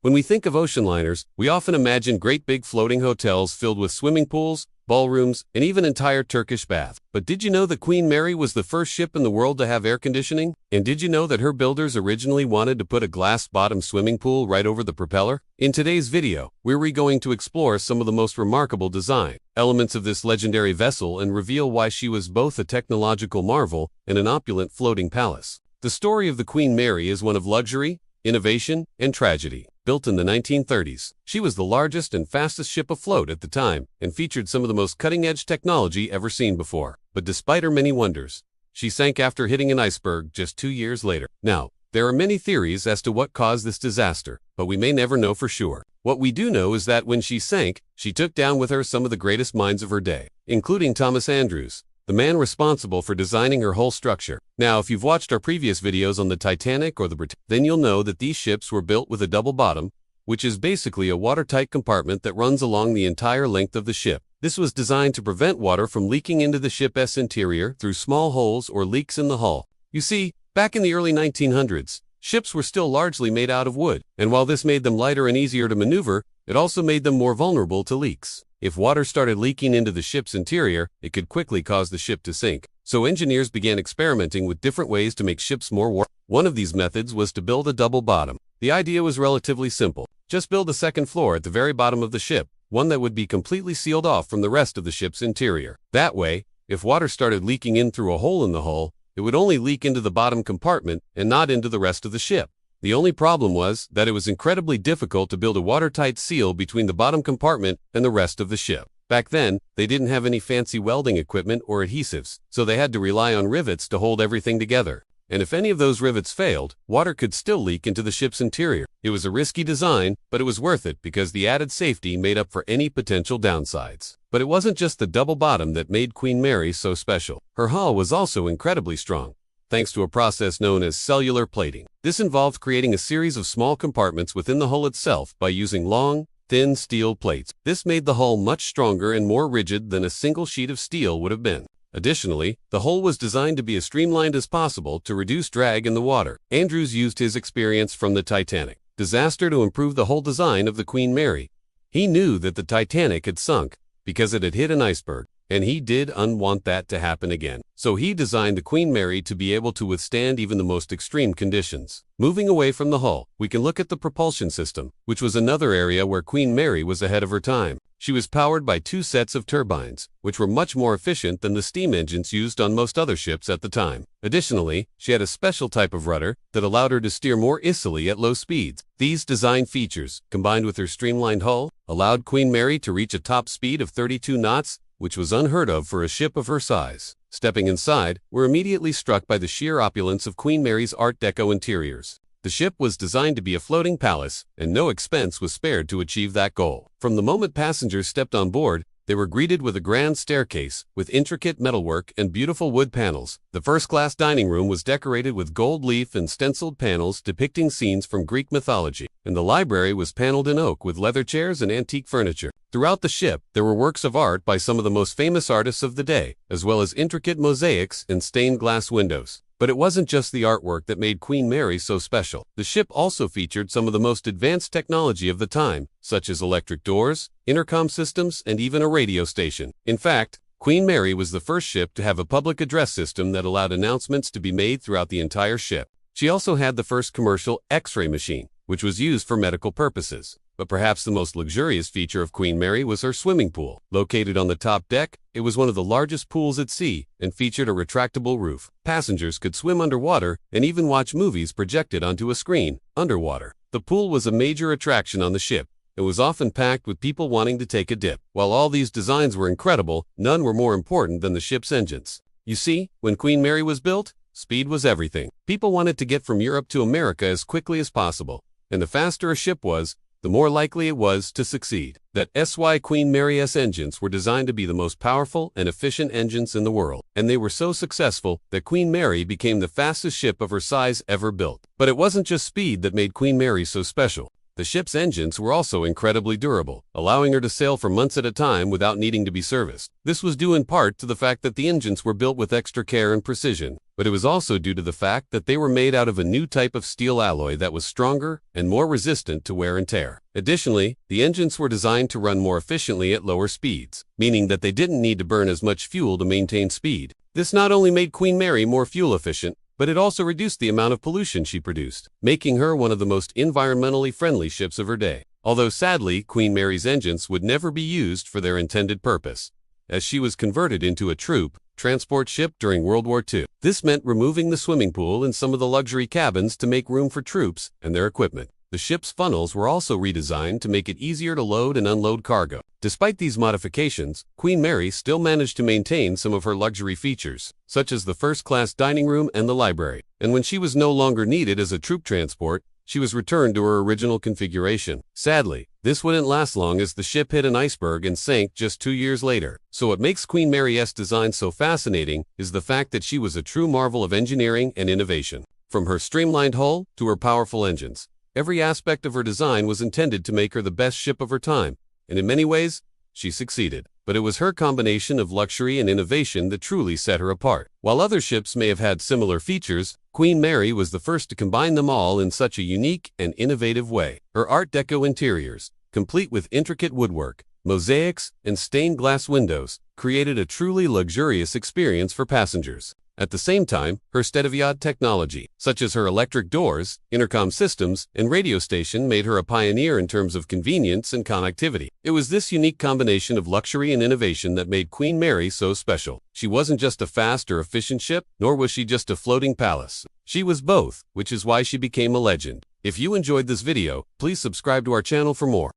When we think of ocean liners, we often imagine great big floating hotels filled with swimming pools, ballrooms, and even entire Turkish baths. But did you know that Queen Mary was the first ship in the world to have air conditioning? And did you know that her builders originally wanted to put a glass-bottom swimming pool right over the propeller? In today's video, we're going to explore some of the most remarkable design elements of this legendary vessel and reveal why she was both a technological marvel and an opulent floating palace. The story of the Queen Mary is one of luxury, innovation, and tragedy. Built in the 1930s, she was the largest and fastest ship afloat at the time and featured some of the most cutting-edge technology ever seen before. But despite her many wonders, she sank after hitting an iceberg just 2 years later. Now, there are many theories as to what caused this disaster, but we may never know for sure. What we do know is that when she sank, she took down with her some of the greatest minds of her day, including Thomas Andrews, the man responsible for designing her whole structure. Now, if you've watched our previous videos on the Titanic or the Britannic, then you'll know that these ships were built with a double bottom, which is basically a watertight compartment that runs along the entire length of the ship. This was designed to prevent water from leaking into the ship's interior through small holes or leaks in the hull. You see, back in the early 1900s, ships were still largely made out of wood, and while this made them lighter and easier to maneuver, it also made them more vulnerable to leaks. If water started leaking into the ship's interior, it could quickly cause the ship to sink. So engineers began experimenting with different ways to make ships more watertight. One of these methods was to build a double bottom. The idea was relatively simple. Just build a second floor at the very bottom of the ship, one that would be completely sealed off from the rest of the ship's interior. That way, if water started leaking in through a hole in the hull, it would only leak into the bottom compartment and not into the rest of the ship. The only problem was that it was incredibly difficult to build a watertight seal between the bottom compartment and the rest of the ship. Back then, they didn't have any fancy welding equipment or adhesives, so they had to rely on rivets to hold everything together. And if any of those rivets failed, water could still leak into the ship's interior. It was a risky design, but it was worth it because the added safety made up for any potential downsides. But it wasn't just the double bottom that made Queen Mary so special. Her hull was also incredibly strong, thanks to a process known as cellular plating. This involved creating a series of small compartments within the hull itself by using long, thin steel plates. This made the hull much stronger and more rigid than a single sheet of steel would have been. Additionally, the hull was designed to be as streamlined as possible to reduce drag in the water. Andrews used his experience from the Titanic disaster to improve the whole design of the Queen Mary. He knew that the Titanic had sunk because it had hit an iceberg, and he didn't want that to happen again. So he designed the Queen Mary to be able to withstand even the most extreme conditions. Moving away from the hull, we can look at the propulsion system, which was another area where Queen Mary was ahead of her time. She was powered by 2 sets of turbines, which were much more efficient than the steam engines used on most other ships at the time. Additionally, she had a special type of rudder that allowed her to steer more easily at low speeds. These design features, combined with her streamlined hull, allowed Queen Mary to reach a top speed of 32 knots, which was unheard of for a ship of her size. Stepping inside, we're immediately struck by the sheer opulence of Queen Mary's Art Deco interiors. The ship was designed to be a floating palace, and no expense was spared to achieve that goal. From the moment passengers stepped on board, they were greeted with a grand staircase with intricate metalwork and beautiful wood panels. The first-class dining room was decorated with gold leaf and stenciled panels depicting scenes from Greek mythology, and the library was paneled in oak with leather chairs and antique furniture. Throughout the ship, there were works of art by some of the most famous artists of the day, as well as intricate mosaics and stained glass windows. But it wasn't just the artwork that made Queen Mary so special. The ship also featured some of the most advanced technology of the time, such as electric doors, intercom systems, and even a radio station. In fact, Queen Mary was the first ship to have a public address system that allowed announcements to be made throughout the entire ship. She also had the first commercial X-ray machine, which was used for medical purposes. But perhaps the most luxurious feature of Queen Mary was her swimming pool. Located on the top deck, it was one of the largest pools at sea and featured a retractable roof. Passengers could swim underwater and even watch movies projected onto a screen underwater. The pool was a major attraction on the ship. It was often packed with people wanting to take a dip. While all these designs were incredible, none were more important than the ship's engines. You see, when Queen Mary was built, speed was everything. People wanted to get from Europe to America as quickly as possible, and the faster a ship was, the more likely it was to succeed. That's why Queen Mary's engines were designed to be the most powerful and efficient engines in the world. And they were so successful that Queen Mary became the fastest ship of her size ever built. But it wasn't just speed that made Queen Mary so special. The ship's engines were also incredibly durable, allowing her to sail for months at a time without needing to be serviced. This was due in part to the fact that the engines were built with extra care and precision. but it was also due to the fact that they were made out of a new type of steel alloy that was stronger and more resistant to wear and tear. Additionally, the engines were designed to run more efficiently at lower speeds, meaning that they didn't need to burn as much fuel to maintain speed. This not only made Queen Mary more fuel efficient, but it also reduced the amount of pollution she produced, making her one of the most environmentally friendly ships of her day. Although sadly, Queen Mary's engines would never be used for their intended purpose, as she was converted into a troop transport ship during World War II. This meant removing the swimming pool and some of the luxury cabins to make room for troops and their equipment. The ship's funnels were also redesigned to make it easier to load and unload cargo. Despite these modifications, Queen Mary still managed to maintain some of her luxury features, such as the first-class dining room and the library. And when she was no longer needed as a troop transport, she was returned to her original configuration. Sadly, this wouldn't last long as the ship hit an iceberg and sank just 2 years later. So what makes Queen Mary's design so fascinating is the fact that she was a true marvel of engineering and innovation. From her streamlined hull to her powerful engines, every aspect of her design was intended to make her the best ship of her time, and in many ways, she succeeded. But it was her combination of luxury and innovation that truly set her apart. While other ships may have had similar features, Queen Mary was the first to combine them all in such a unique and innovative way. Her Art Deco interiors, complete with intricate woodwork, mosaics, and stained glass windows, created a truly luxurious experience for passengers. At the same time, her state-of-the-art technology, such as her electric doors, intercom systems, and radio station, made her a pioneer in terms of convenience and connectivity. It was this unique combination of luxury and innovation that made Queen Mary so special. She wasn't just a fast or efficient ship, nor was she just a floating palace. She was both, which is why she became a legend. If you enjoyed this video, please subscribe to our channel for more.